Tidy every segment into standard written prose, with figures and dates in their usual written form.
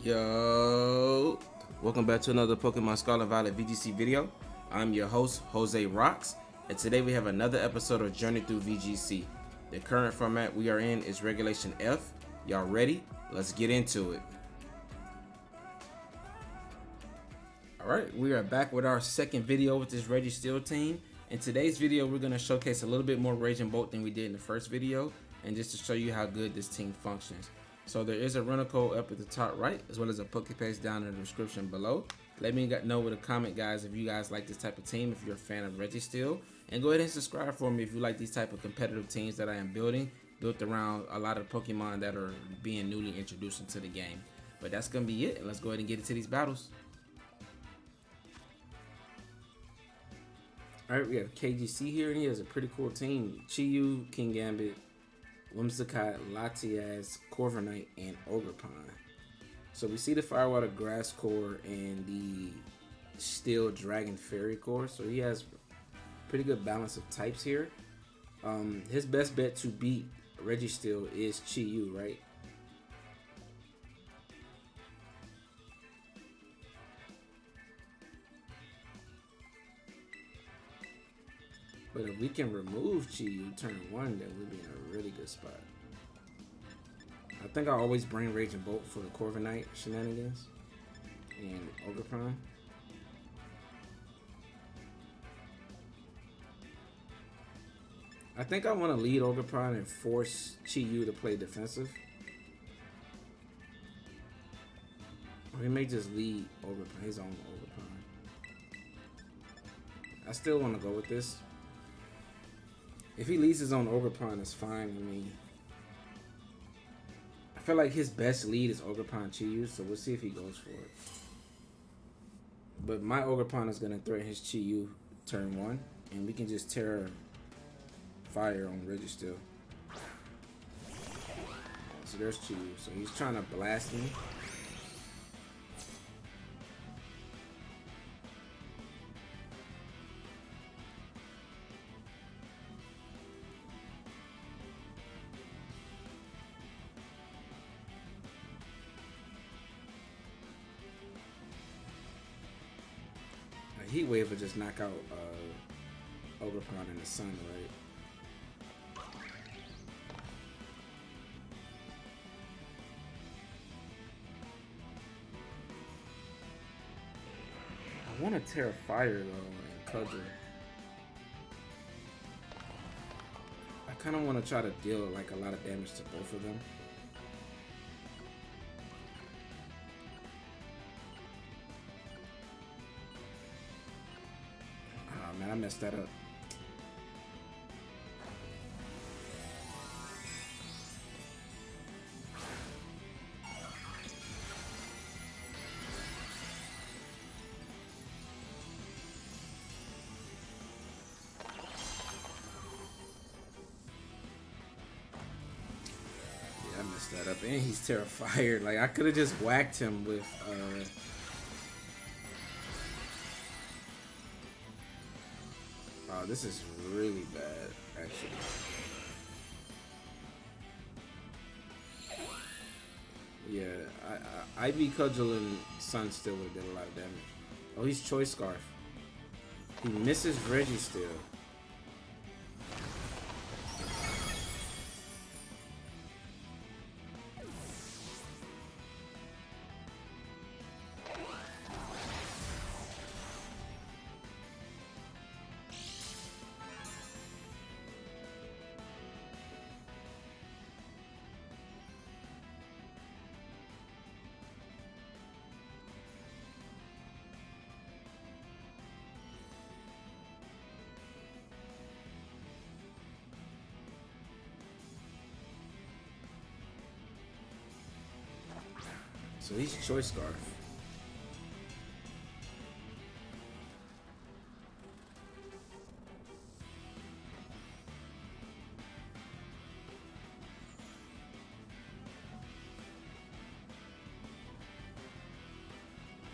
Yo, welcome back to another Pokemon Scarlet Violet VGC video. I'm your host, Jose Rocks, and today we have another episode of Journey Through VGC. The current format we are in is Regulation F. Y'all ready? Let's get into it. Alright, we are back with our second video with this Registeel team. In today's video, we're going to showcase a little bit more Raging Bolt than we did in the first video, and just to show you how good this team functions. So there is a rental code up at the top right, as well as a Pokepaste down in the description below. Let me know with a comment, guys, if you guys like this type of team, if you're a fan of Registeel. And go ahead and subscribe for me if you like these type of competitive teams that I am building, built around a lot of Pokemon that are being newly introduced into the game. But that's going to be it, and let's go ahead and get into these battles. Alright, we have KGC here, and he has a pretty cool team. Chi-Yu, Kingambit, Whimsicott, Latias, Corviknight, and Ogrepon. So we see the Firewater Grass Core and the Steel Dragon Fairy Core. So he has pretty good balance of types here. His best bet to beat Registeel is Chi-Yu, right? But if we can remove Chi-Yu turn 1, then we'll be in a really good spot. I think I always bring Raging Bolt for the Corviknight shenanigans and Ogrepon. I think I want to lead Ogrepon and force Chi-Yu to play defensive. Or he may just lead Ogrepon, his own Ogrepon. I still want to go with this. If he leads his own Ogrepon, it's fine with me. I feel like his best lead is Ogrepon Chi-Yu, so we'll see if he goes for it. But my Ogrepon is going to threaten his Chi-Yu turn 1, and we can just Tera Fire on Registeel. So there's Chi-Yu. So he's trying to blast me. Heat Wave will just knock out Ogrepon in the sun, right? I want to Tera Fire though and Cudgel. I kind of want to try to deal like a lot of damage to both of them. Man, I messed that up. Yeah, I messed that up. And he's terrified. Like, I could have just whacked him with this is really bad, actually. Yeah, IV Cudgel and Sun still would have did a lot of damage. Oh, he's Choice Scarf. He misses Registeel. So he's Choice Scarf.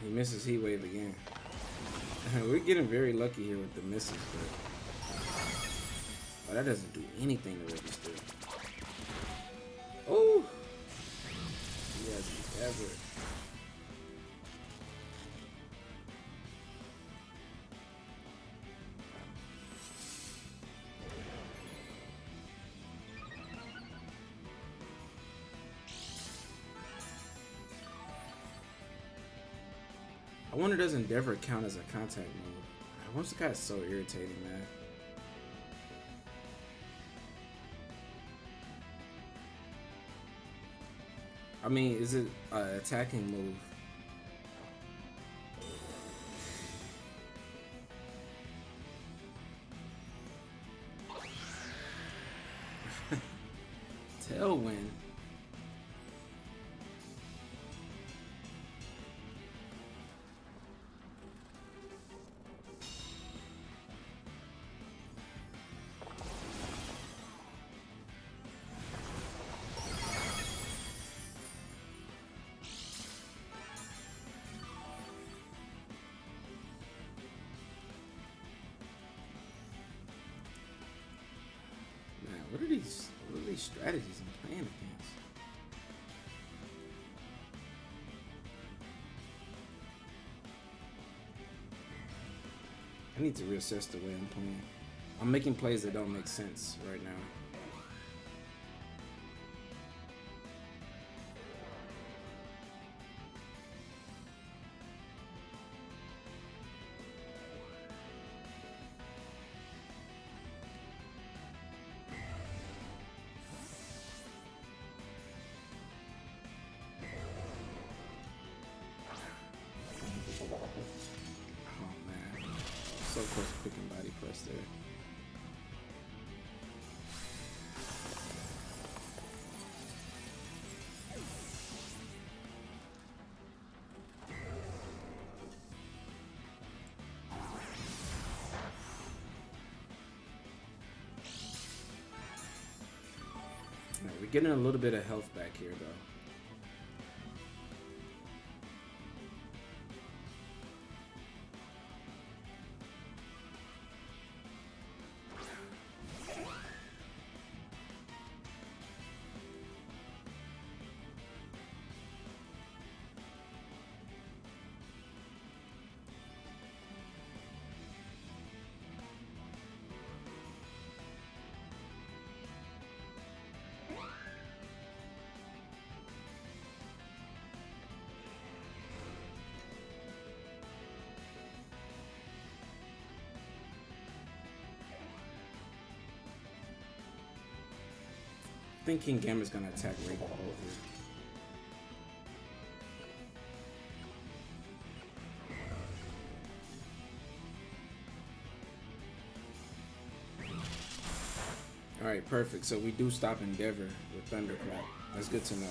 He misses Heat Wave again. We're getting very lucky here with the misses, but that doesn't do anything to Registeel. Oh! He has I wonder does Endeavor count as a contact move? Once the guy's so irritating, man. I mean, is it an attacking move? Tailwind. What are these strategies I'm playing against? I need to reassess the way I'm playing. I'm making plays that don't make sense right now. So close to picking body press there. Right, we're getting a little bit of health back here though. I think King Gamma's gonna attack Raging Bolt here. Alright, perfect. So we do stop Endeavor with Thunderclap. That's good to know.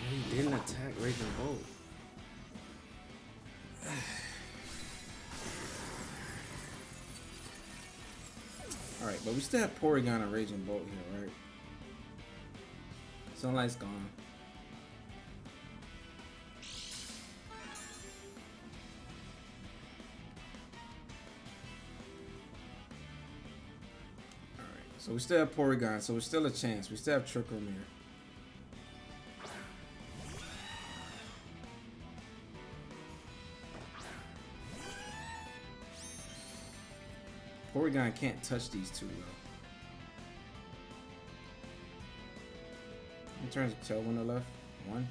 He didn't attack Raging Bolt. Alright, but we still have Porygon and Raging Bolt here, right? Sunlight's gone. Alright, so we still have Porygon, so we're still a chance. We still have Trick Room here. Porygon can't touch these two though. How many turns of Tailwind are left? One.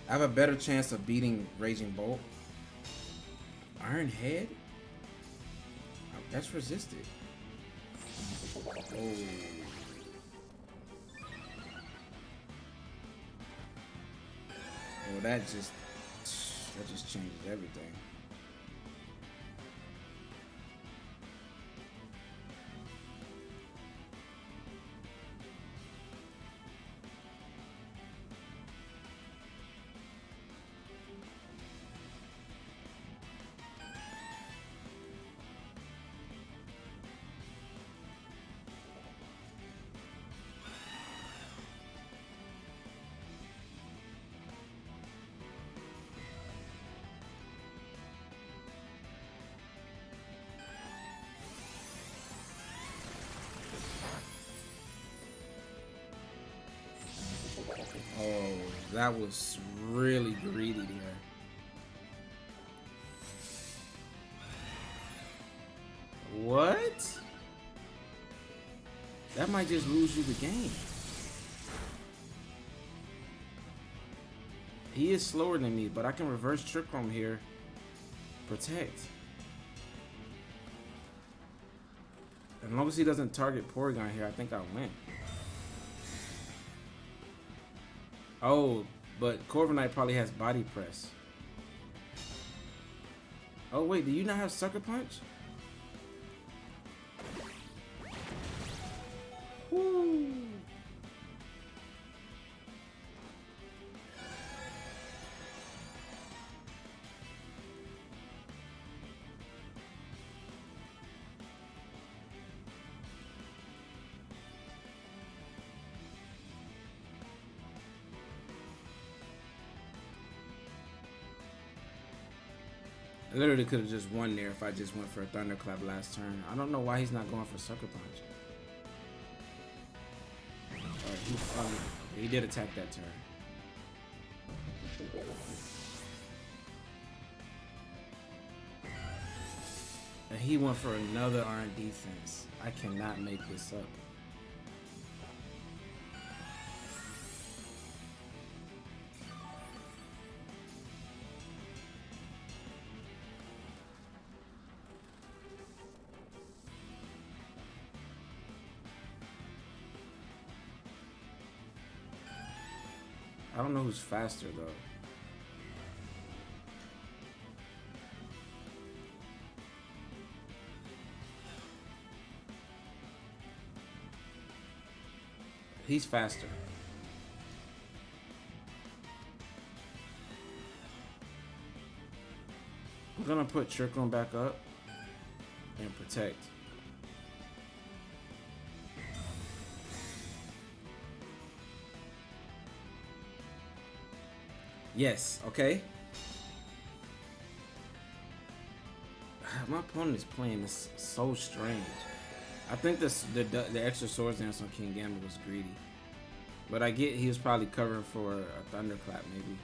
I have a better chance of beating Raging Bolt. Iron Head? Oh, that's resisted. Oh. Well, that just changes everything. Oh, That was really greedy there. What? That might just lose you the game. He is slower than me, but I can reverse Trick Room here. Protect. As long as he doesn't target Porygon here, I think I'll win. Oh, but Corviknight probably has Body Press. Oh wait, do you not have Sucker Punch? Woo. I literally could have just won there if I just went for a Thunderclap last turn. I don't know why he's not going for Sucker Punch. Alright, he did attack that turn. And he went for another iron defense. I cannot make this up. I don't know who's faster though. He's faster. I'm gonna put Trick Room back up and protect. Yes, okay. My opponent is playing this so strange. I think the extra Swords Dance on King Gambit was greedy. But I get he was probably covering for a Thunderclap maybe.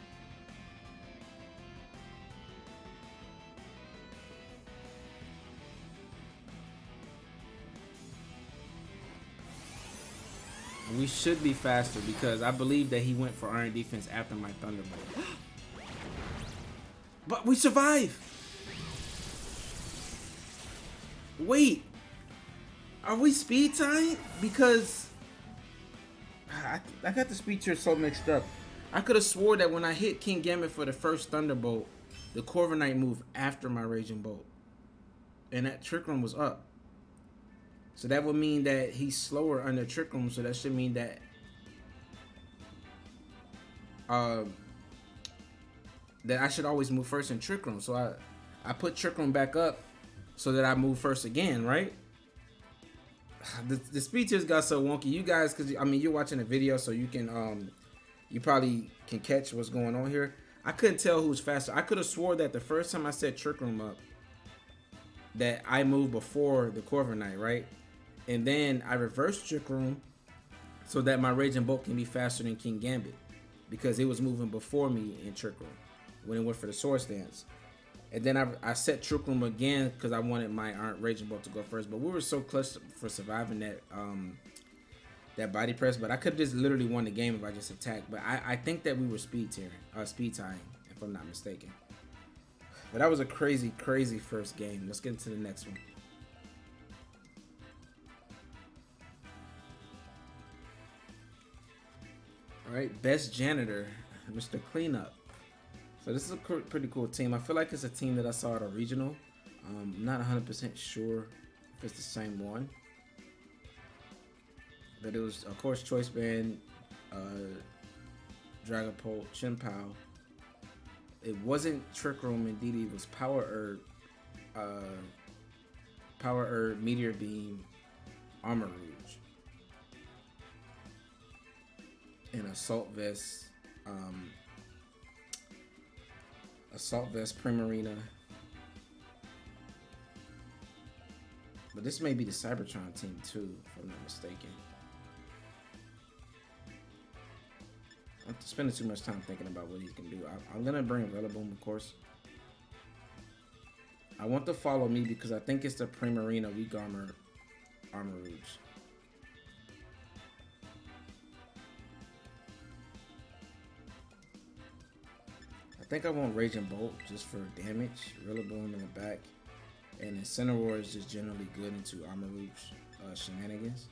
We should be faster because I believe that he went for Iron Defense after my Thunderbolt. But we survive! Wait! Are we speed tying? Because I got the speed tier so mixed up. I could have swore that when I hit King Gambit for the first Thunderbolt, the Corviknight moved after my Raging Bolt. And that Trick Room was up. So that would mean that he's slower under Trick Room, so that should mean that that I should always move first in Trick Room. So I put Trick Room back up so that I move first again, right? The speed tiers got so wonky. You guys, because I mean you're watching the video, so you can you probably can catch what's going on here. I couldn't tell who's faster. I could have swore that the first time I set Trick Room up, that I moved before the Corviknight, right? And then I reversed Trick Room so that my Raging Bolt can be faster than King Gambit because it was moving before me in Trick Room when it went for the Swords Dance. And then I set Trick Room again because I wanted my Raging Bolt to go first. But we were so close for surviving that that body press. But I could have just literally won the game if I just attacked. But I think that we were speed tying, if I'm not mistaken. But that was a crazy, crazy first game. Let's get into the next one. All right, best janitor, Mr. Cleanup. So this is a pretty cool team. I feel like it's a team that I saw at a regional. I'm not 100% sure if it's the same one. But it was, of course, Choice Band, Dragapult, Chien-Pao. It wasn't Trick Room, indeed it was Power Herb, Meteor Beam, Armor Rouge, and Assault Vest, Primarina. But this may be the Cybertron team too, if I'm not mistaken. I'm spending too much time thinking about what he can do. I'm gonna bring Rillaboom, of course. I want to follow me because I think it's the Primarina weak armor Rouge. I think I want Raging Bolt just for damage. Rillaboom in the back. And Incineroar is just generally good into Armor Rouge shenanigans.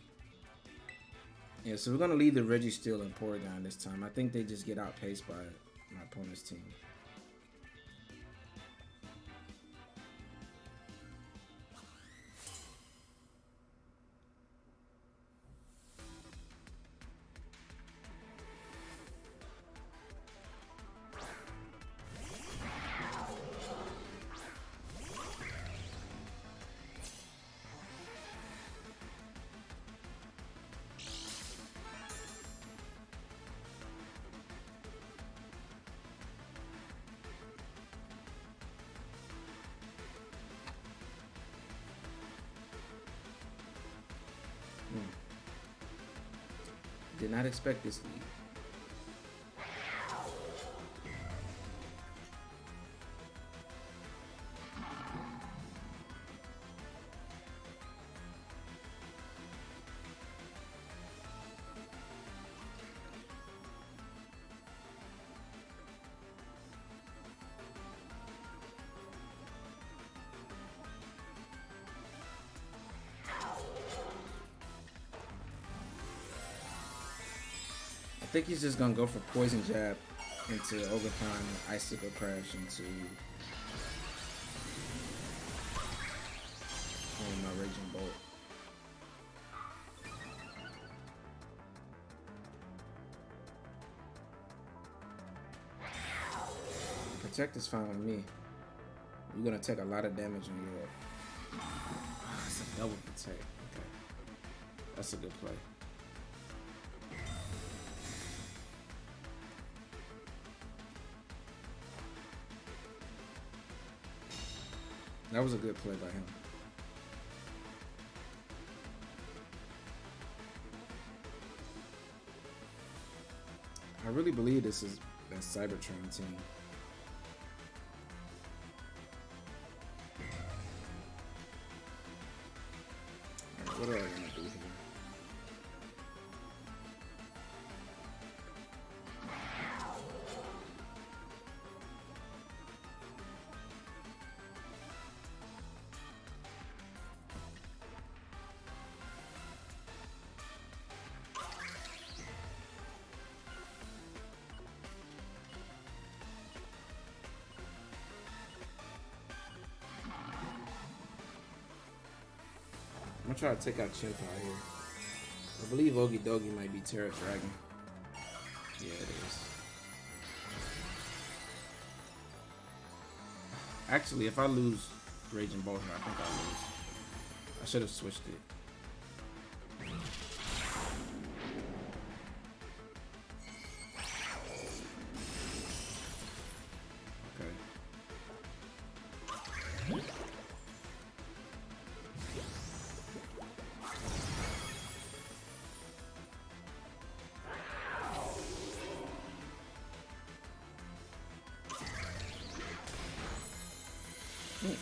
Yeah, so we're going to leave the Registeel and Porygon this time. I think they just get outpaced by my opponent's team. Did not expect this lead. I think he's just gonna go for Poison Jab into Ogrepon, Icicle Crash into my Raging Bolt. Protect is fine with me. You're gonna take a lot of damage on your. It's a double protect. Okay, that's a good play. That was a good play by him. I really believe this is that Cybertron team. Alright, what do I want to do here? I'm gonna try to take out Chimpa here. I believe Okidogi might be Tera Dragon. Yeah, it is. Actually, if I lose Raging Bolt here, I think I lose. I should have switched it.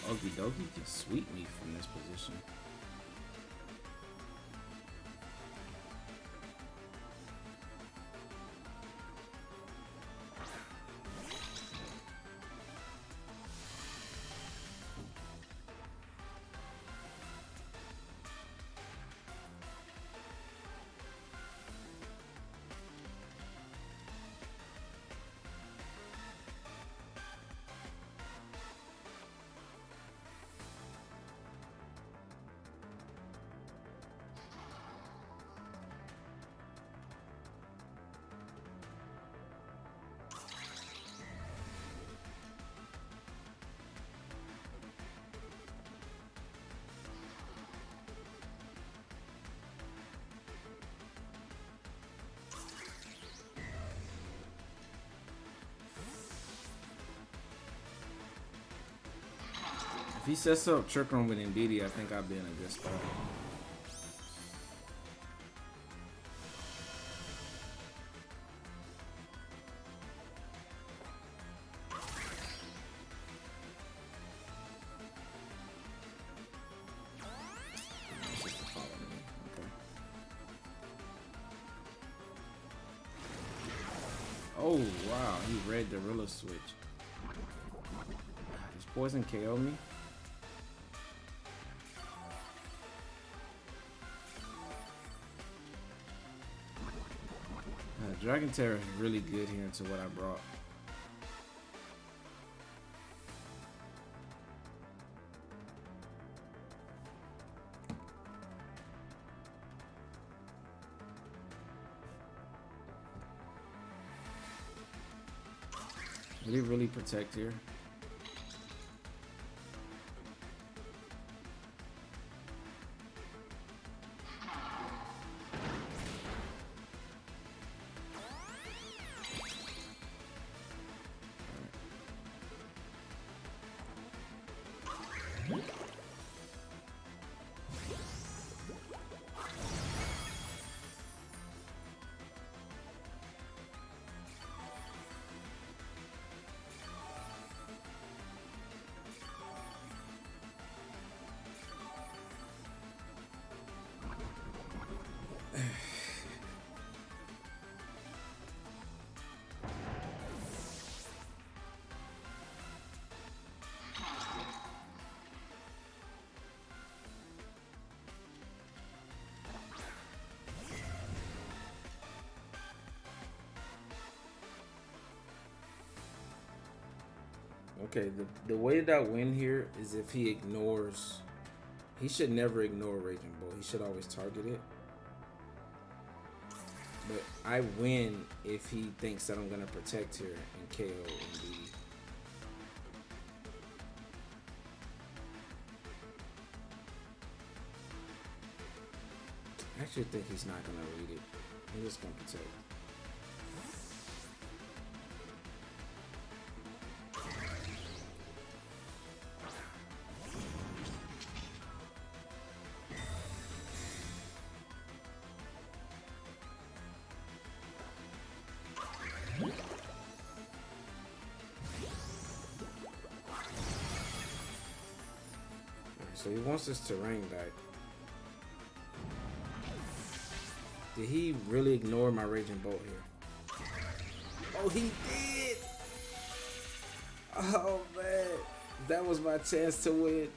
Okidogi can sweep me from this position. If he sets up Trick Room with Indeedee, I think I'll be in a good spot. Oh wow, he read the Rilla switch. Does poison KO me? Dragon Tera is really good here into what I brought. Did he really protect here? Okay, the way that I win here is if he ignores. He should never ignore Raging Bolt. He should always target it. But I win if he thinks that I'm gonna protect here and KO and I actually think he's not gonna read it. He's just gonna protect. So he wants his terrain back. Did he really ignore my Raging Bolt here? Oh, he did! Oh man, that was my chance to win.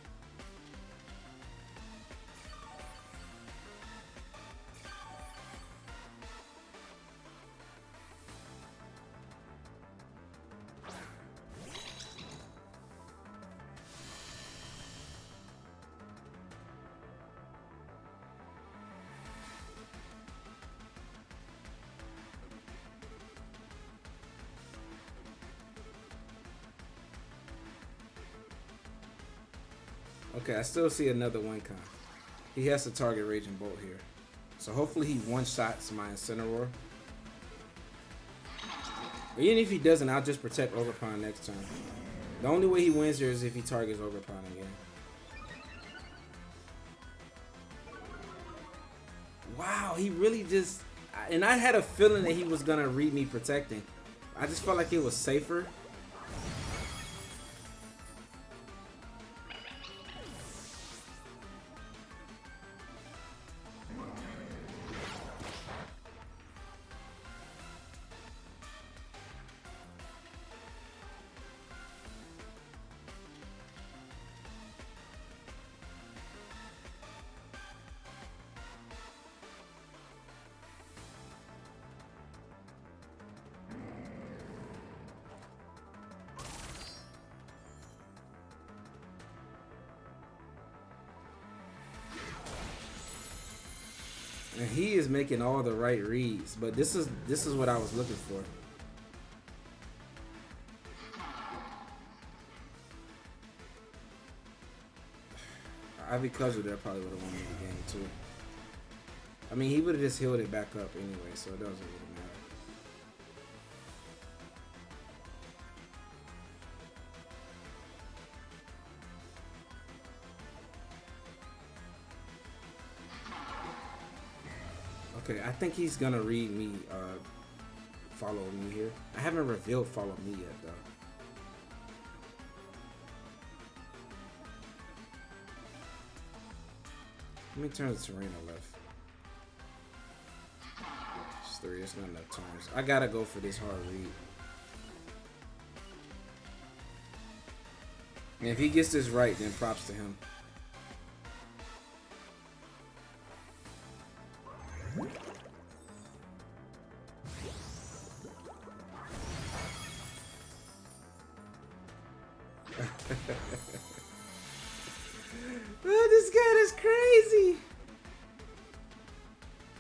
Okay, I still see another win con. He has to target Raging Bolt here. So hopefully he one-shots my Incineroar. But even if he doesn't, I'll just protect Ogrepon next turn. The only way he wins here is if he targets Ogrepon again. Wow, he really just... And I had a feeling that he was going to read me protecting. I just felt like it was safer. And he is making all the right reads, but this is what I was looking for. Ivy Cudgel there probably would have won the game too. I mean, he would have just healed it back up anyway, so it doesn't really matter. Okay, I think he's gonna read me, follow me here. I haven't revealed follow me yet though. How many turns does Serena left? 3. It's not enough turns. I gotta go for this hard read. And if he gets this right, then props to him. Oh, this guy is crazy.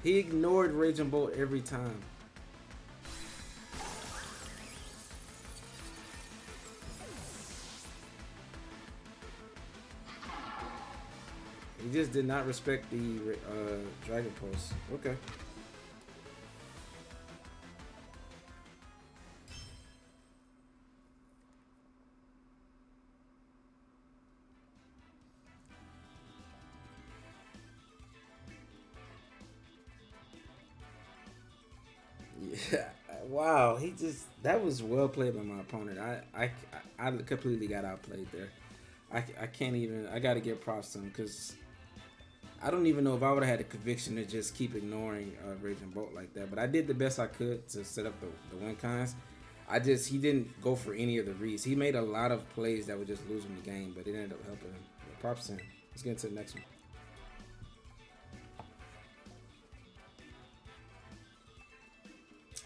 He ignored Raging Bolt every time. He just did not respect the Dragon Pulse. Okay. Yeah, wow. That was well played by my opponent. I completely got outplayed there. I can't even. I got to give props to him because I don't even know if I would have had the conviction to just keep ignoring Raging Bolt like that. But I did the best I could to set up the win cons. He didn't go for any of the reads. He made a lot of plays that would just lose him the game, but it ended up helping him. But props to him. Let's get into the next one.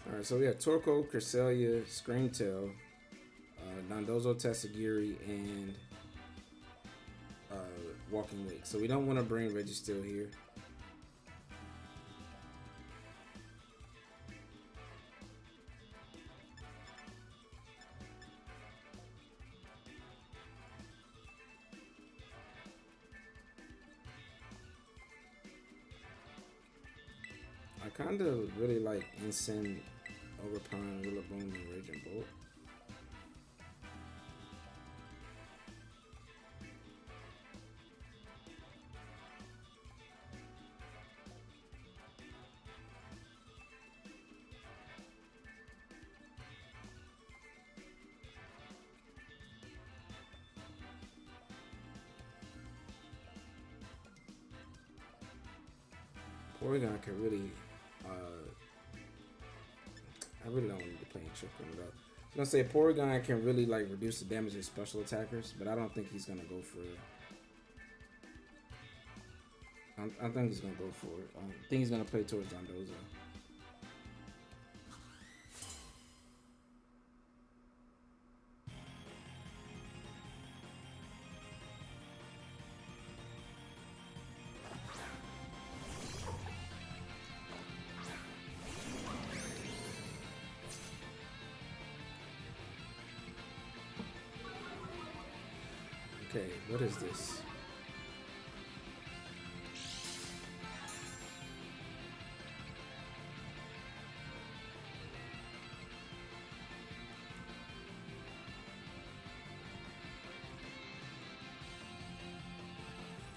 Alright, so we have Torkoal, Cresselia, Screamtail, Dondozo, Tatsugiri, and Walking Wake. So we don't want to bring Registeel here. I kind of really like Incineroar, Ogrepon, Rillaboom, and Raging Bolt. Porygon can really, I really don't need to play Trick Room though. I was gonna say Porygon can really like reduce the damage of special attackers, but I don't think he's gonna go for it. I think he's gonna go for it. I think he's gonna play towards Dondozo. Okay, what is this?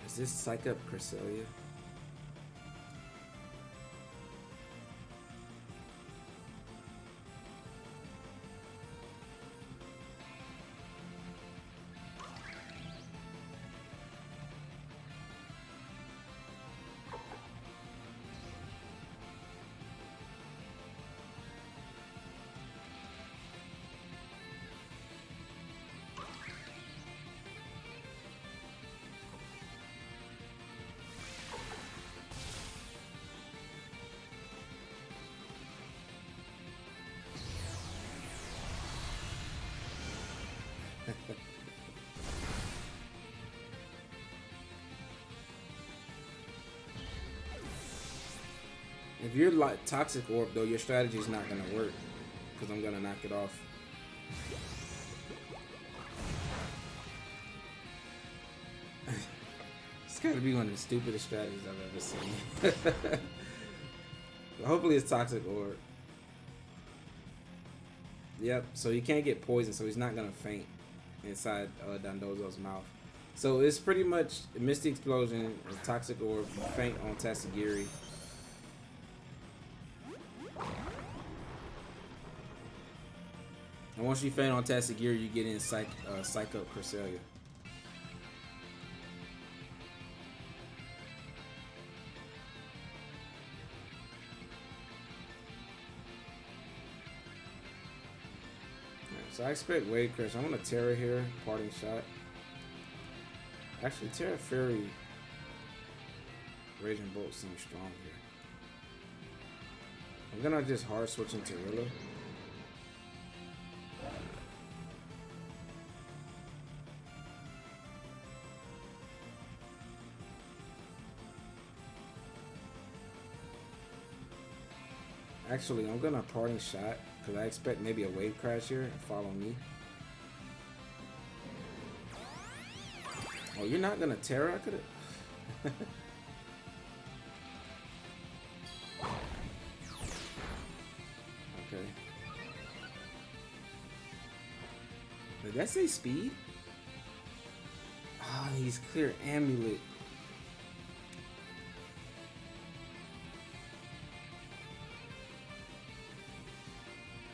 Is this Psych Up Cresselia? If you're like Toxic Orb though, your strategy is not gonna work because I'm gonna knock it off. It's gotta be one of the stupidest strategies I've ever seen. Hopefully it's Toxic Orb. Yep, so he can't get poisoned, so he's not gonna faint inside Dondozo's mouth. So it's pretty much Misty Explosion, Toxic Orb, faint on Tatsugiri. And once you faint on Tatsugiri, you get in Psych Up Cresselia. So I expect Wave Crash. I'm gonna Tera here, parting shot. Actually, Tera Fairy Raging Bolt seems strong here. I'm gonna just hard switch into Rilla. Actually, I'm gonna parting shot because I expect maybe a Wave Crash here and follow me. Oh, you're not gonna Tera? I could've. Okay. Did that say speed? Oh, he's clear amulet.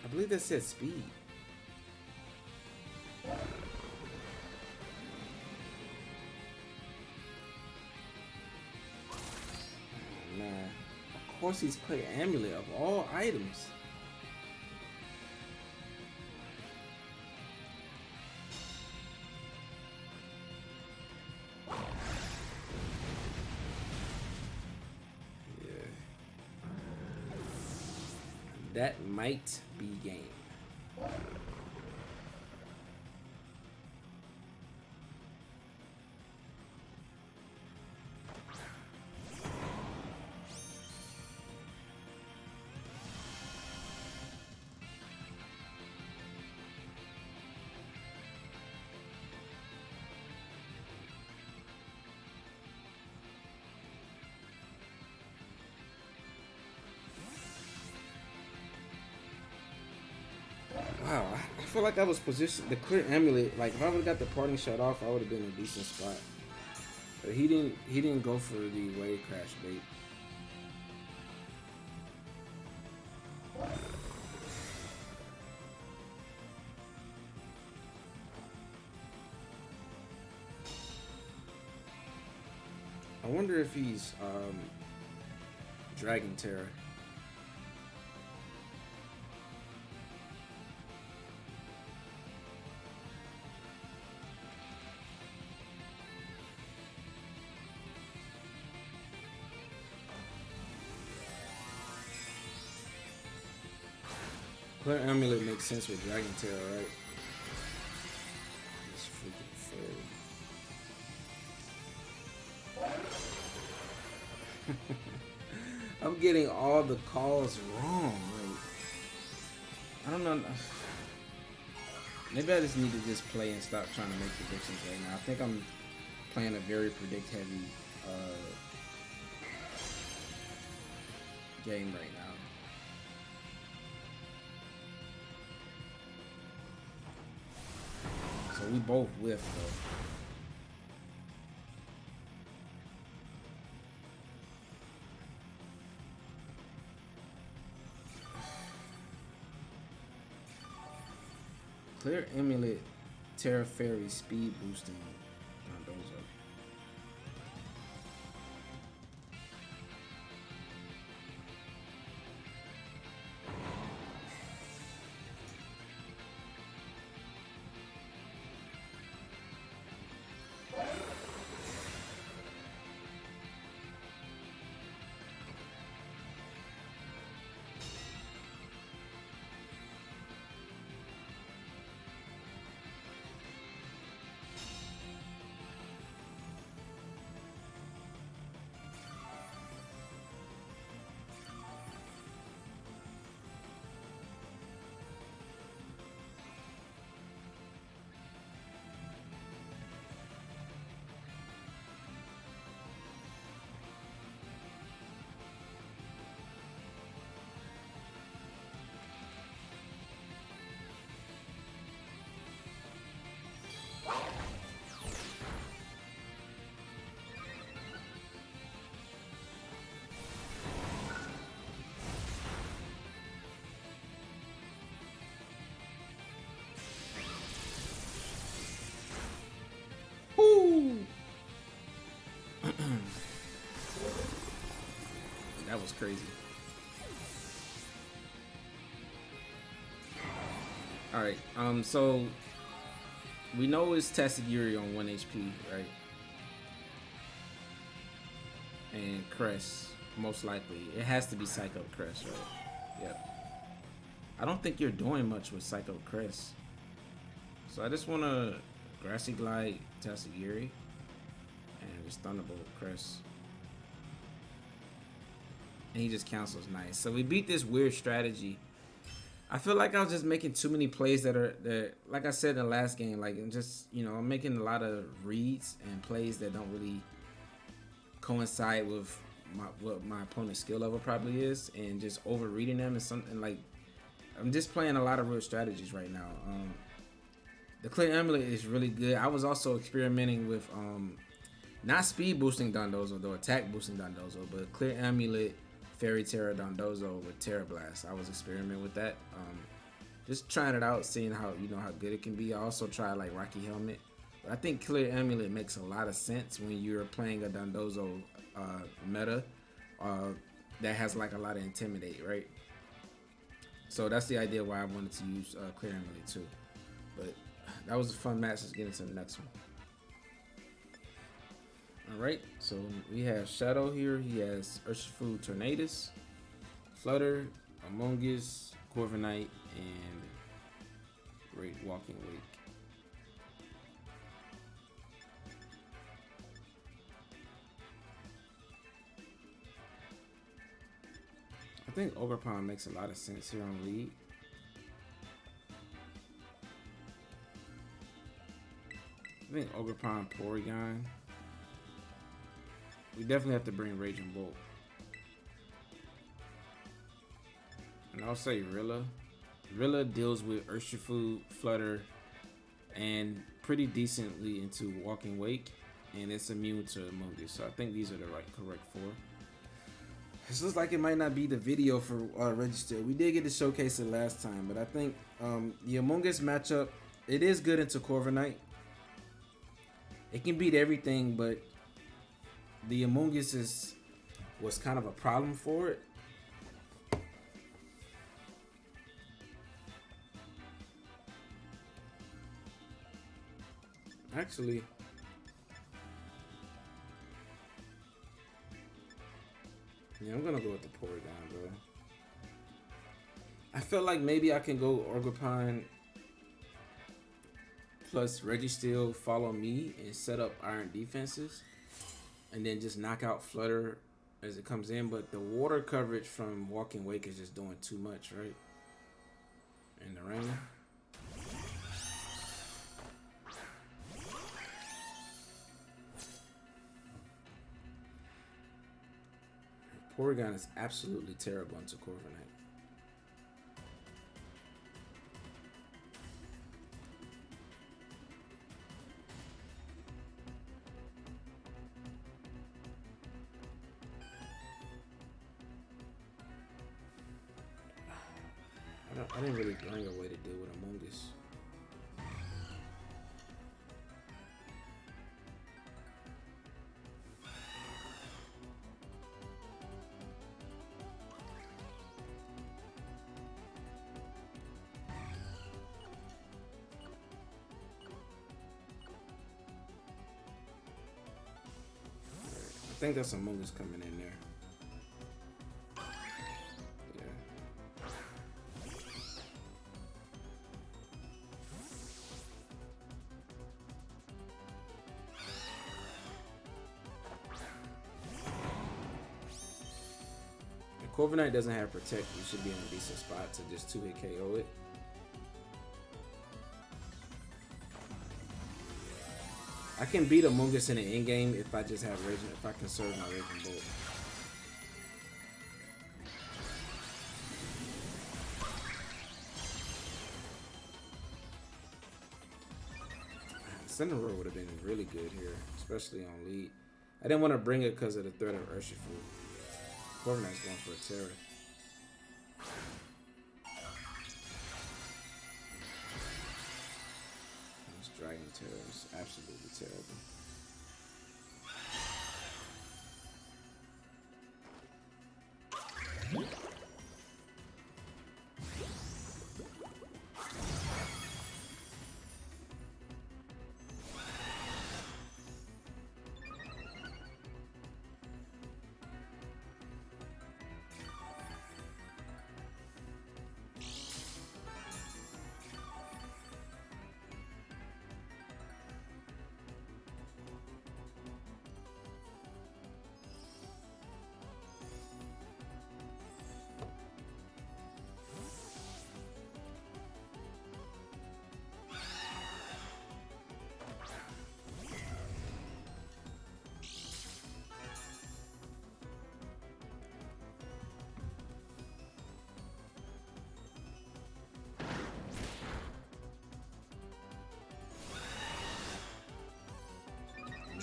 I believe that said speed. Nah. Of course he's clear amulet of all items. That might be game. Wow, I feel like I was positioned the clear amulet. Like if I would have got the parting shot off, I would have been in a decent spot. But he didn't go for the Wave Crash bait. I wonder if he's Dragon Tera. Clear amulet makes sense with Dragon Tera, right? This freaking fairy. I'm getting all the calls wrong. Like, I don't know. Maybe I just need to just play and stop trying to make predictions right now. I think I'm playing a very predict heavy game right now. So we both whiffed though. Clear amulet, Tera Fairy, speed boosting Dondozo. That was crazy. All right. So we know it's Tatsugiri on 1 HP, right? And Crest, most likely. It has to be Psycho Crest, right? Yep. I don't think you're doing much with Psycho Crest. So I just want to Grassy Glide Tatsugiri and just Thunderbolt Crest. And he just cancels nice. So we beat this weird strategy. I feel like I was just making too many plays that like I said in the last game, like I'm just, you know, I'm making a lot of reads and plays that don't really coincide with what my opponent's skill level probably is, and just over reading them and something like I'm just playing a lot of real strategies right now. The Clear Amulet is really good. I was also experimenting with not speed boosting Dondozo though, attack boosting Dondozo, but Clear Amulet, Fairy Tera Dondozo with Terra Blast. I was experimenting with that. Just trying it out, seeing how how good it can be. I also tried like Rocky Helmet. But I think Clear Amulet makes a lot of sense when you're playing a Dondozo meta that has like a lot of Intimidate, right? So that's the idea why I wanted to use Clear Amulet too. But that was a fun match. Let's get into the next one. Alright, so we have Shadow here. He has Urshifu Tornadus, Flutter, Among Us, Corviknight, and Great Walking Wake. I think Ogrepon makes a lot of sense here on lead. I think Ogrepon, Porygon. We definitely have to bring Raging Bolt. And I'll say Rilla. Rilla deals with Urshifu, Flutter, and pretty decently into Walking Wake. And it's immune to Among Us. So I think these are the correct four. This looks like it might not be the video for Registeel. We did get to showcase it last time, but I think the Among Us matchup, it is good into Corviknight. It can beat everything, but the Among Us was kind of a problem for it. Actually, yeah, I'm gonna go with the Porygon, bro. I feel like maybe I can go Ogrepon plus Registeel, follow me, and set up iron defenses, and then just knock out Flutter as it comes in. But the water coverage from Walking Wake is just doing too much, right? In the rain. Porygon is absolutely terrible into Corviknight. I didn't really bring a way to deal with Among Us. I think that's Among Us coming in there. Corviknight doesn't have Protect. You should be in a decent spot to just 2-hit KO it. I can beat Among Us in the end game if I just have Raging, if I conserve my Raging Bolt. Incineroar would have been really good here, especially on lead. I didn't want to bring it because of the threat of Urshifu. Corviknight's going for a Tera. This Dragon Tera is absolutely terrible.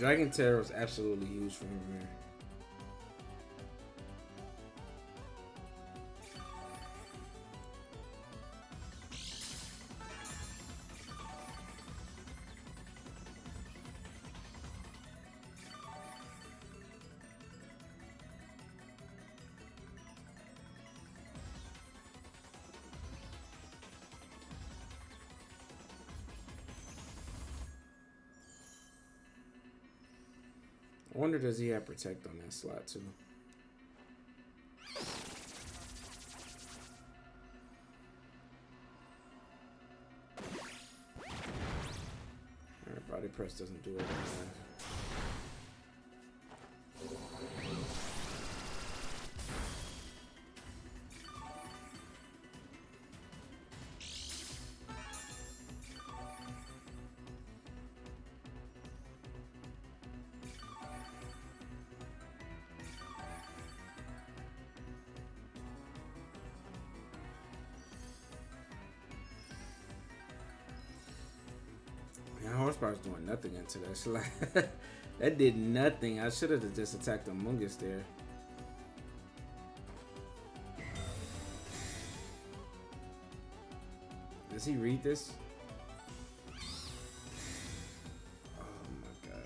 Dragon Tera was absolutely huge for him here. I wonder, does he have Protect on that slot too? Alright, Body Press doesn't do it. Horsepower's doing nothing into that slot. That did nothing. I should have just attacked Among Us there. Does he read this? Oh my god.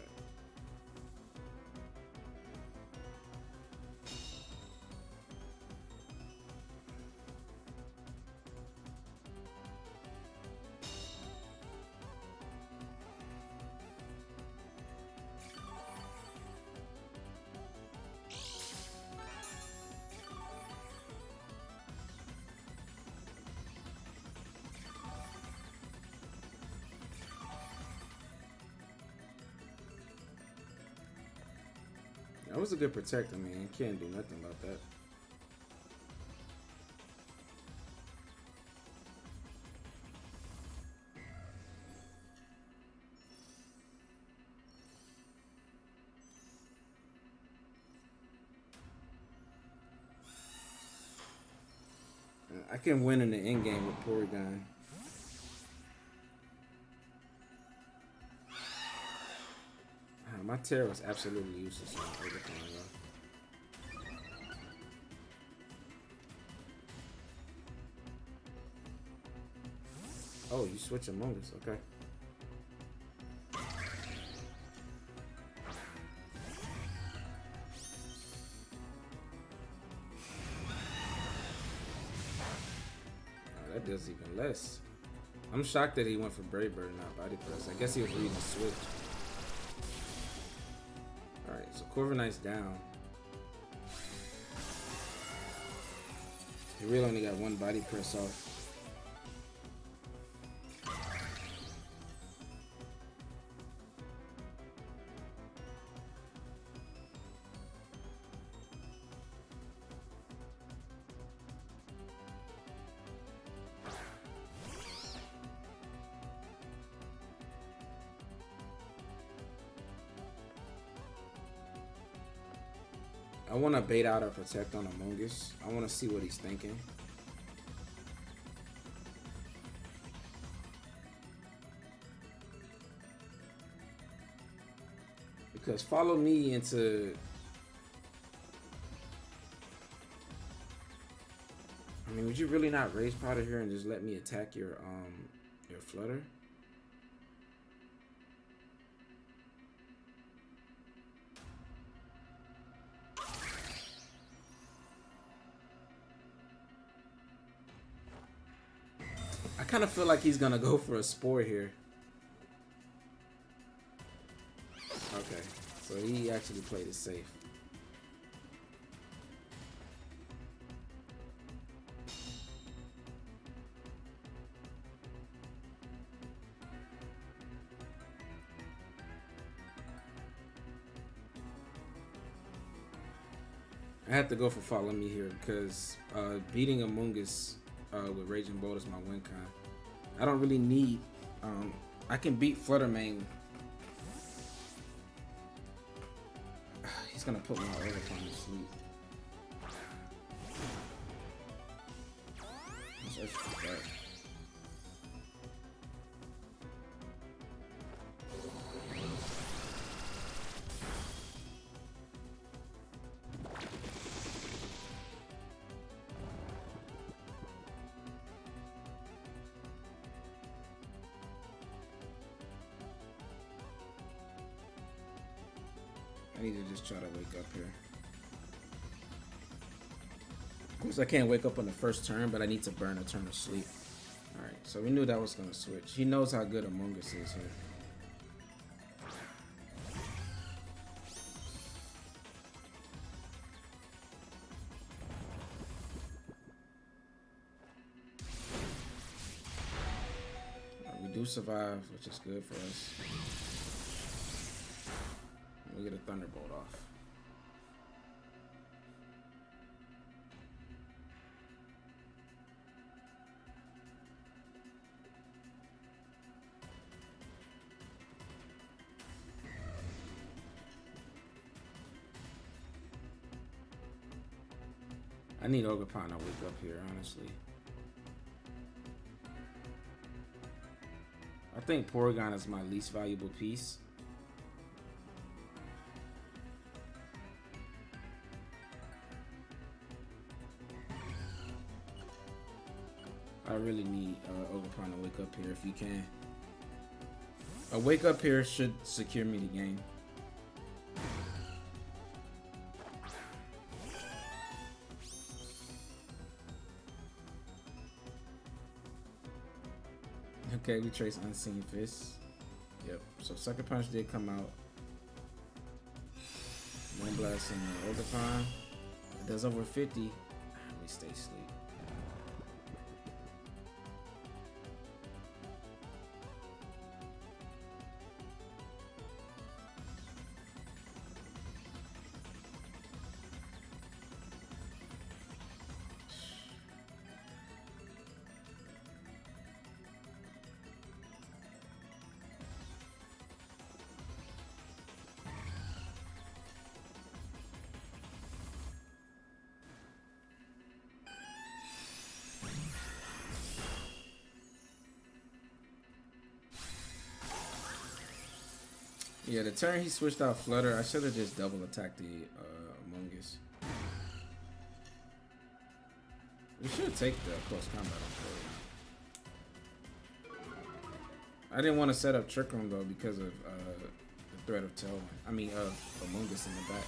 That was a good protector, man. Can't do nothing about that. I can win in the end game with Porygon. My Tera was absolutely useless on Ogrepon. Oh, you switch Among Us, okay. Oh, that does even less. I'm shocked that he went for Brave Bird, not Body Press. I guess he was reading the switch. Alright, so Corviknight's down. He really only got one Body Press off. I want to bait out or protect on Among Us. I want to see what he's thinking. Because follow me into... I mean, would you really not raise Powder here and just let me attack your Flutter? I kind of feel like he's gonna go for a Spore here. Okay, so he actually played it safe. I have to go for Follow Me here because beating Among Us with Raging Bolt is my win con. I don't really need... I can beat Flutter Mane. He's gonna put my Ogrepon to sleep. That's actually bad. need to just try to wake up here. Of course, I can't wake up on the first turn, but I need to burn a turn of sleep. Alright, so we knew that was going to switch. He knows how good Among Us is here. We do survive, which is good for us. We get a Thunderbolt off. I need Ogrepon to wake up here, honestly. I think Porygon is my least valuable piece. I really need Ogrepon to wake up here if you can. A wake up here should secure me the game. Okay, we trace Unseen Fist. Yep, so Sucker Punch did come out. One blast in the Ogrepon. It does over 50. We stay asleep. Yeah, the turn he switched out Flutter, I should have just double attacked the Among Us. We should take the close combat on Flurry. I didn't want to set up Trick Room though because of the threat of Tailwind. I mean, Among Us in the back.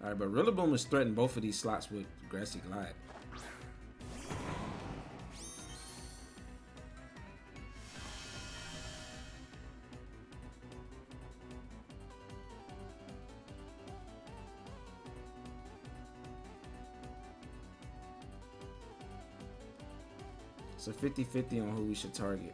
Alright, but Rillaboom is threatening both of these slots with Grassy Glide. So 50-50 on who we should target.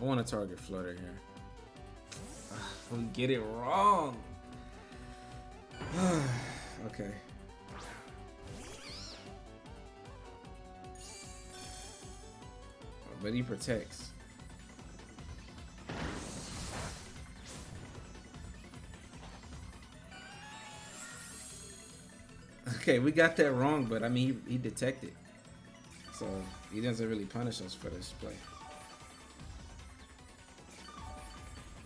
I want to target Flutter here. We get it wrong. Okay. But he protects. Okay, we got that wrong, but I mean, he detected. So he doesn't really punish us for this play.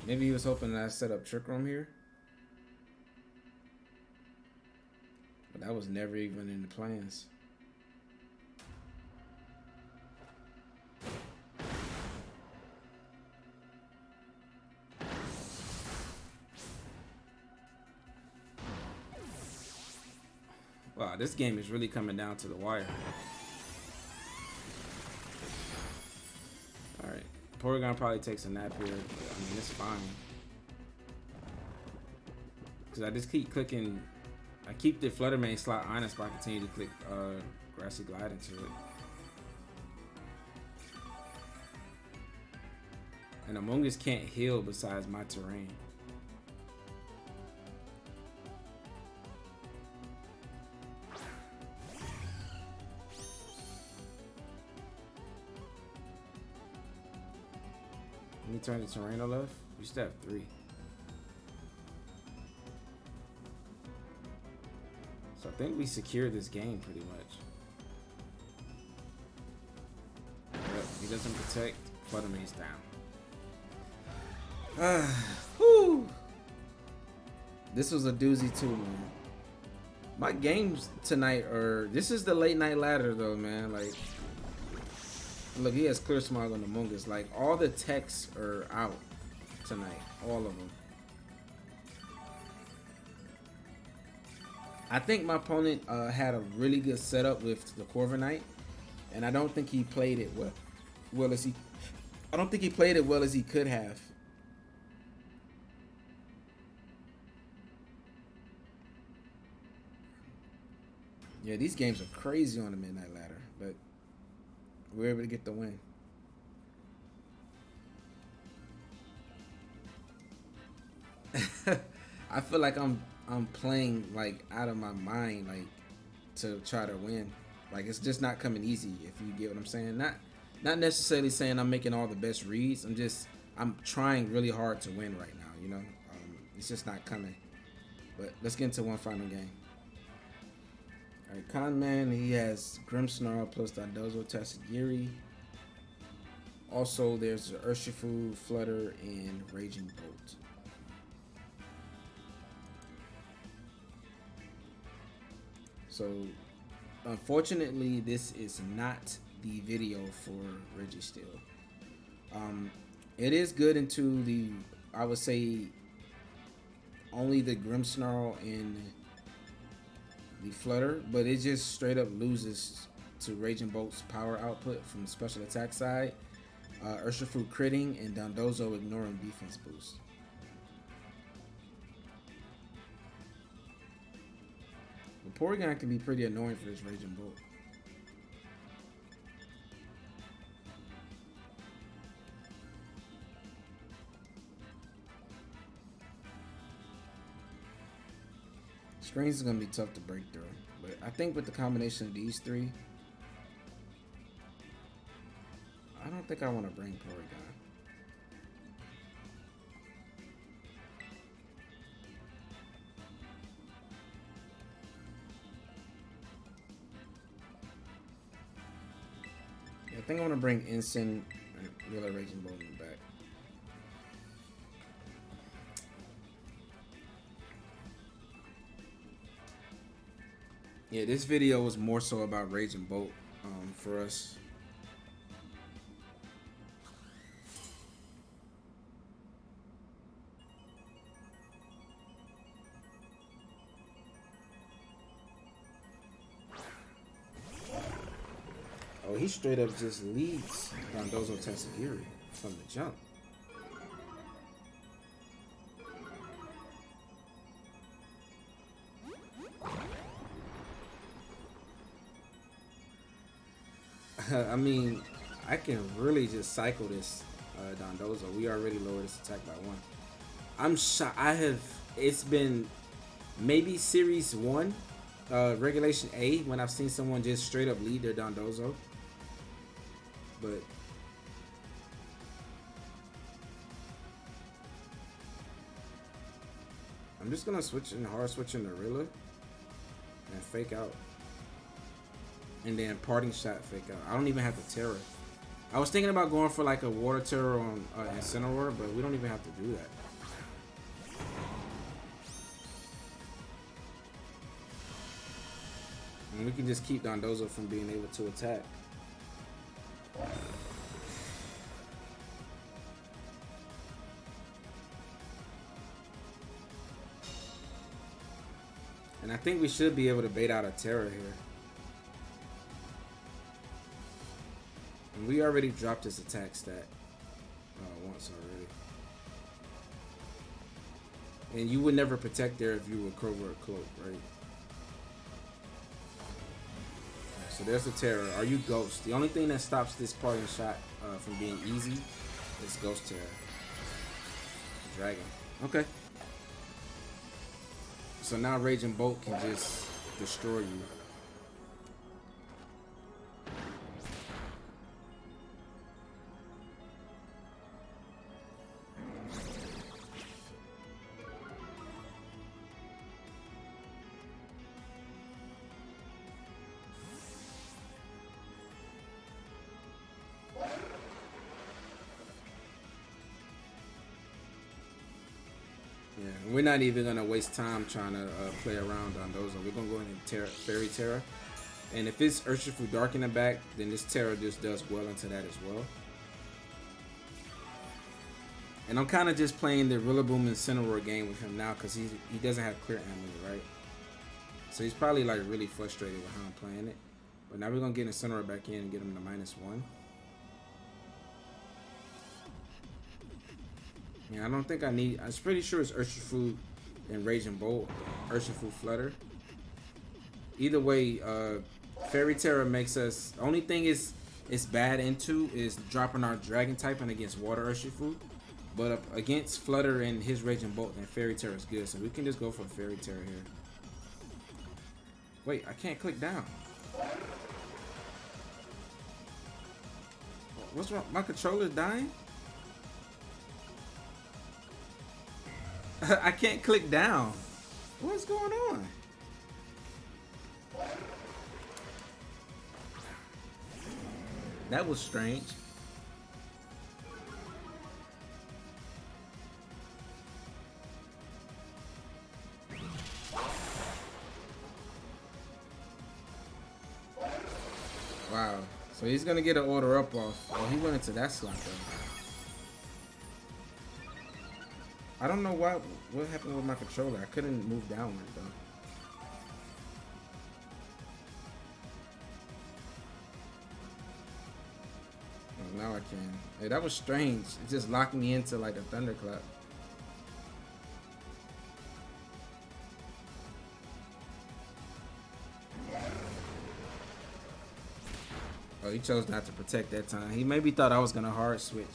Maybe he was hoping that I set up Trick Room here. But that was never even in the plans. Wow, this game is really coming down to the wire. Alright, Porygon probably takes a nap here, but I mean, it's fine. Because I just keep clicking, I keep the Flutter main slot honest, but I continue to click Grassy Glide into it. And Among Us can't heal besides my terrain. Let me turn the terrain left. We still have 3. So I think we secured this game pretty much. Yep, he doesn't protect. Flutter Main's down. Whew. This was a doozy too, man. My games tonight are. This is the late night ladder though, man. Like, look, he has clear smog on Among Us. Like, all the techs are out tonight, all of them. I think my opponent had a really good setup with the Corviknight, and I don't think he played it well as he. I don't think he played it well as he could have. Yeah, these games are crazy on the Midnight Ladder, but we're able to get the win. I feel like I'm playing like out of my mind, like to try to win. Like, it's just not coming easy, if you get what I'm saying. Not necessarily saying I'm making all the best reads. I'm trying really hard to win right now. You know, it's just not coming. But let's get into one final game. All right, Conman, he has Grimmsnarl plus Dondozo, Tatsugiri. Also, there's Urshifu, Flutter, and Raging Bolt. So, unfortunately, this is not the video for Registeel. It is good into the, I would say, only the Grimmsnarl and the Flutter, but it just straight up loses to Raging Bolt's power output from the special attack side, Urshifu critting, and Dondozo ignoring defense boost. The Porygon can be pretty annoying for this Raging Bolt. Screens is going to be tough to break through, but I think with the combination of these three, I don't think I want to bring Porygon. I think I want to bring Incin and Rilla Raging Bolt in the back. Yeah, this video was more so about Raging Bolt for us. Oh, he straight up just leads Dondozo Tatsugiri from the jump. I mean, I can really just cycle this Dondozo. We already lowered his attack by 1. I'm shocked. It's been maybe Series 1, Regulation A, when I've seen someone just straight up lead their Dondozo. But I'm just gonna hard switch into Rilla and fake out. And then parting shot fake out. I don't even have the Tera. I was thinking about going for like a water Tera on Incineroar, but we don't even have to do that. And we can just keep Dondozo from being able to attack. And I think we should be able to bait out a Tera here. And we already dropped his attack stat once already. And you would never protect there if you were Covert Cloak, right? So there's the Tera. Are you Ghost? The only thing that stops this parting shot from being easy is Ghost Tera. Dragon. Okay. So now Raging Bolt can just destroy you. We're not even gonna waste time trying to play around on those. We're gonna go in and Fairy Tera. And if it's Urshifu Dark in the back, then this Tera just does well into that as well. And I'm kind of just playing the Rillaboom and Incineroar game with him now because he doesn't have clear amulet, right? So he's probably like really frustrated with how I'm playing it. But now we're going to get Incineroar back in and get him to -1. Yeah, I don't think I need... I'm pretty sure it's Urshifu and Raging Bolt. Urshifu Flutter. Either way, Fairy Tera makes us... The only thing it's bad into is dropping our Dragon typing against Water Urshifu. But against Flutter and his Raging Bolt, then Fairy Tera is good. So we can just go for Fairy Tera here. Wait, I can't click down. What's wrong? My controller's dying? I can't click down. What's going on? That was strange. Wow. So he's gonna get an order up off. Oh, he went into that slot though. I don't know what happened with my controller. I couldn't move downward though. Oh, now I can. Hey, that was strange. It just locked me into like a thunderclap. Oh, he chose not to protect that time. He maybe thought I was gonna hard switch.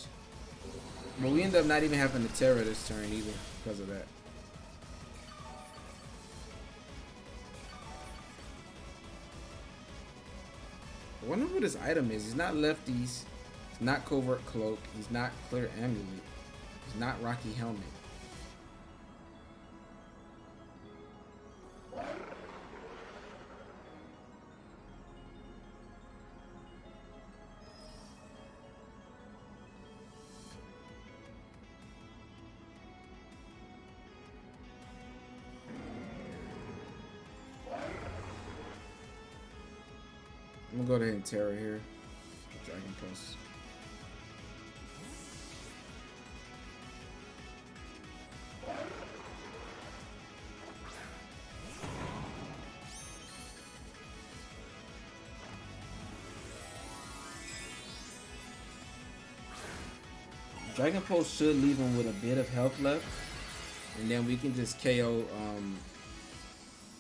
But we ended up not even having to Tera this turn either because of that. I wonder what his item is. He's not Lefties. He's not Covert Cloak. He's not Clear Amulet. He's not Rocky Helmet. I'm gonna go ahead and Tera here. Dragon Pulse. Dragon Pulse should leave him with a bit of health left, and then we can just KO,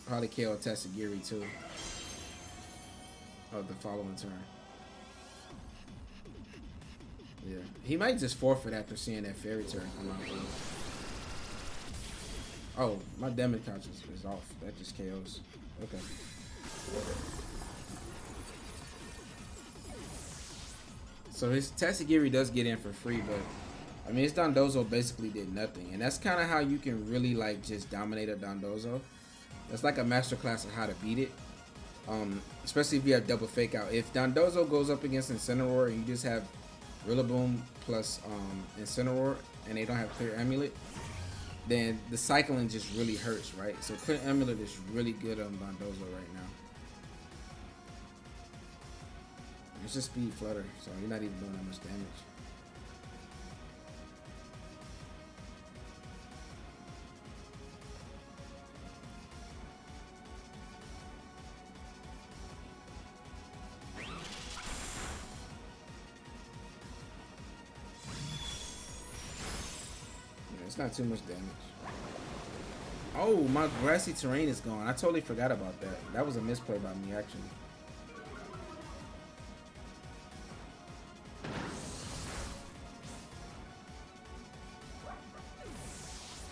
probably KO Tatsugiri too. Of the following turn. Yeah, he might just forfeit after seeing that Fairy Tera come out. Oh, my damage count is off. That just KOs. Okay. So his Tatsugiri does get in for free, but I mean his Dondozo basically did nothing, and that's kind of how you can really like just dominate a Dondozo. That's like a masterclass of how to beat it. Especially if you have double fake out. If Dondozo goes up against Incineroar and you just have Rillaboom plus Incineroar and they don't have clear amulet, then the cycling just really hurts, right? So clear amulet is really good on Dondozo right now. It's just speed flutter, so you're not even doing that much damage. It's not too much damage. Oh, my grassy terrain is gone. I totally forgot about that. That was a misplay by me, actually.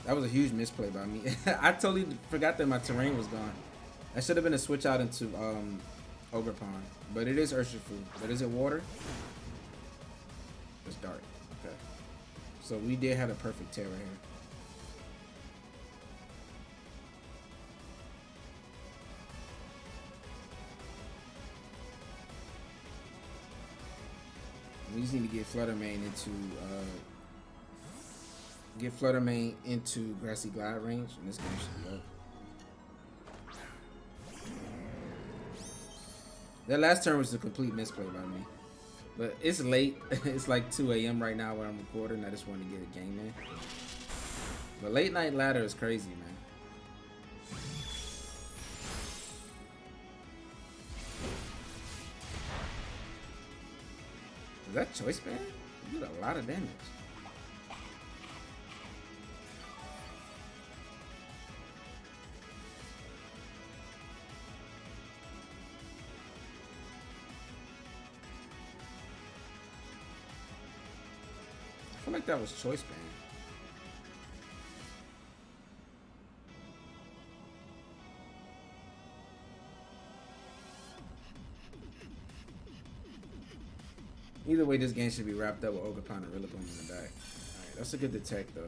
That was a huge misplay by me. I totally forgot that my terrain was gone. That should have been a switch out into Ogrepon. But it is Urshifu. But is it water? It's dark. Okay. So we did have a perfect Tera here. We just need to get Flutter Mane into get Flutter Mane into Grassy Glide range, and this game should be over. That last turn was a complete misplay by me. But it's late. It's like 2 a.m. right now when I'm recording. I just want to get a game in. But late night ladder is crazy, man. Is that choice band? You did a lot of damage. I feel like that was choice band. Either way, this game should be wrapped up with Ogrepon and Rillaboom in the back. Alright, that's a good detect though.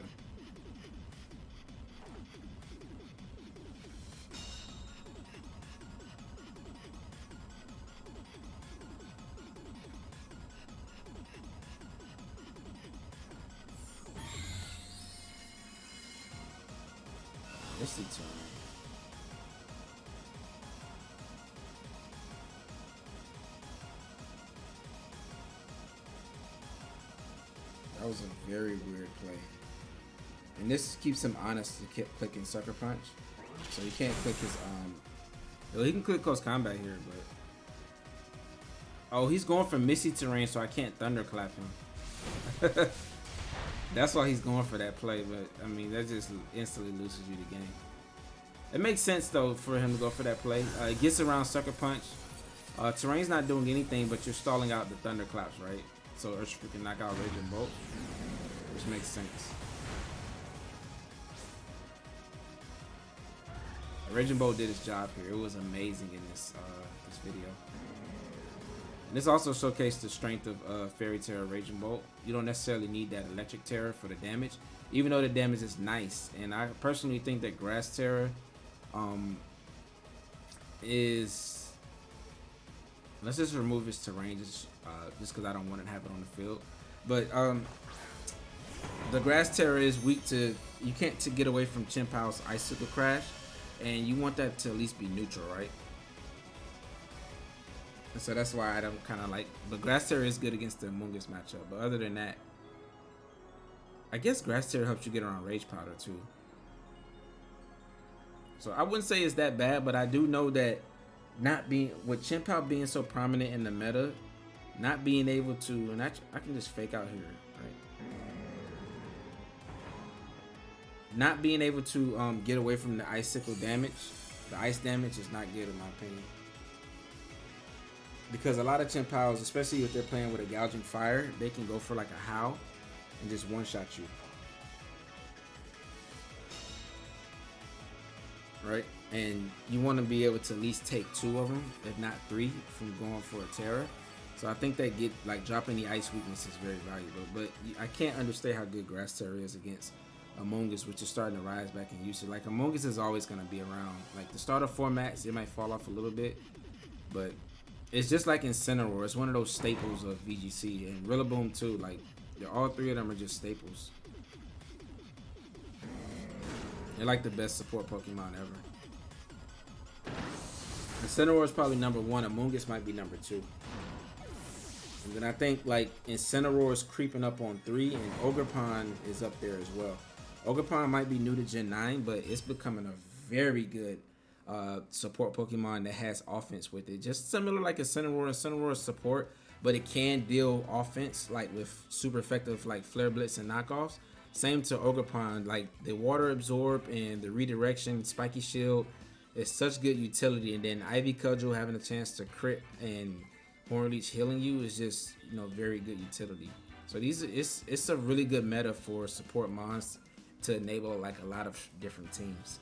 Let's see turn. That was a very weird play. And this keeps him honest to keep clicking Sucker Punch. So he can't click his well, he can click close combat here, but oh, he's going for Misty Terrain, so I can't Thunderclap him. That's why he's going for that play, but I mean that just instantly loses you the game. It makes sense though for him to go for that play. It gets around Sucker Punch. Terrain's not doing anything, but you're stalling out the Thunderclaps, right? So Earthspear can knock out Raging Bolt, which makes sense. Raging Bolt did his job here. It was amazing in this this video. And this also showcased the strength of Fairy Tera Raging Bolt. You don't necessarily need that Electric Tera for the damage, even though the damage is nice. And I personally think that Grass Tera is... Let's just remove his terrain just because I don't want to have it on the field. But the Grass Tera is weak to... You can't get away from Chien-Pao's Icicle Crash. And you want that to at least be neutral, right? And so that's why I don't kind of like... But Grass Tera is good against the Amoonguss matchup. But other than that, I guess Grass Tera helps you get around Rage Powder too. So I wouldn't say it's that bad, but I do know that not being... With Chien-Pao being so prominent in the meta, not being able to... And I can just fake out here, right? Not being able to get away from the Icicle damage. The ice damage is not good in my opinion. Because a lot of Chien-Paos, especially if they're playing with a Gouging Fire, they can go for like a Howl and just one-shot you. Right? And you want to be able to at least take 2 of them, if not 3, from going for a Tera. So I think that dropping the ice weakness is very valuable. But I can't understand how good Grass Tera is against Amoonguss, which is starting to rise back in usage. Like Amoonguss is always going to be around. Like the starter formats, it might fall off a little bit, but it's just like Incineroar. It's one of those staples of VGC, and Rillaboom too. Like all 3 of them are just staples. They're like the best support Pokemon ever. Incineroar is probably number 1. Amoonguss might be number 2. And then I think like Incineroar is creeping up on 3, and Ogrepon is up there as well. Ogrepon might be new to Gen 9, but it's becoming a very good support Pokemon that has offense with it. Just similar like Incineroar. Incineroar's support, but it can deal offense like with super effective like Flare Blitz and knockoffs. Same to Ogrepon, like the water absorb and the redirection, spiky shield is such good utility, and then Ivy Cudgel having a chance to crit and Horn Leech healing you is just, you know, very good utility. So it's a really good meta for support mons to enable like a lot of different teams.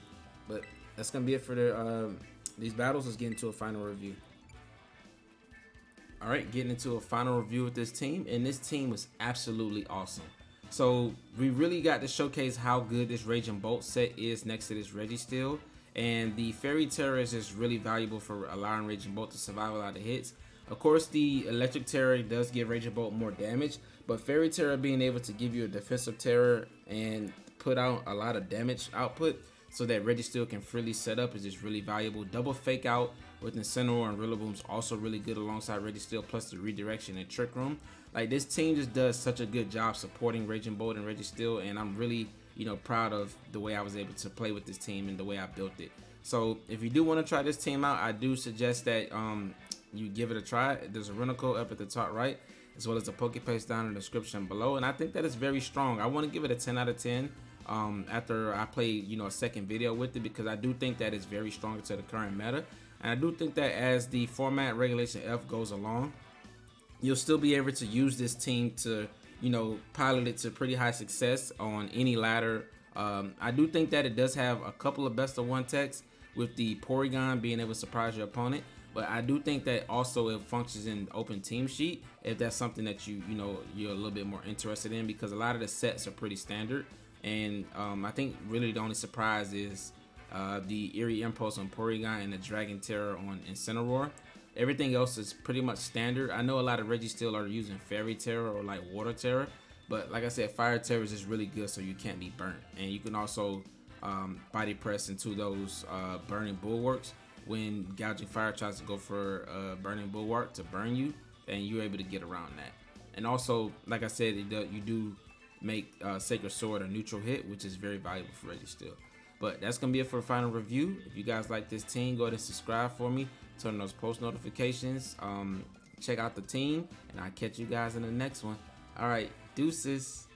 But that's gonna be it for these battles. Let's get into a final review. All right, getting into a final review with this team, and this team was absolutely awesome. So we really got to showcase how good this Raging Bolt set is next to this Registeel, and the Fairy Tera is just really valuable for allowing Raging Bolt to survive a lot of hits. Of course, the Electric Tera does give Raging Bolt more damage, but Fairy Tera being able to give you a defensive Tera and put out a lot of damage output so that Registeel can freely set up is just really valuable. Double Fake Out with Incineroar and Rillaboom is also really good alongside Registeel, plus the redirection and Trick Room. Like, this team just does such a good job supporting Raging Bolt and Registeel, and I'm really, you know, proud of the way I was able to play with this team and the way I built it. So if you do want to try this team out, I do suggest that you give it a try. There's a rental code up at the top right, as well as a Pokepaste down in the description below, and I think that it's very strong. I want to give it a 10 out of 10 after I play, you know, a second video with it, because I do think that it's very strong to the current meta, and I do think that as the format Regulation F goes along, you'll still be able to use this team to, you know, pilot it to pretty high success on any ladder. I do think that it does have a couple of best of one techs, with the Porygon being able to surprise your opponent, but I do think that also it functions in open team sheet if that's something that you're a little bit more interested in, because a lot of the sets are pretty standard, and I think really the only surprise is the Eerie Impulse on Porygon and the Dragon Tera on Incineroar. Everything else is pretty much standard. I know a lot of Registeel are using Fairy Tera or like Water Tera, but like I said, Fire Tera is just really good so you can't be burnt, and you can also body press into those burning bulwarks when Gouging Fire tries to go for burning bulwark to burn you, and you're able to get around that. And also, like I said, you do make Sacred Sword a neutral hit, which is very valuable for Registeel. But that's gonna be it for the final review. If you guys like this team, go ahead and subscribe for me, turn on those post notifications, check out the team, and I'll catch you guys in the next one. All right, deuces.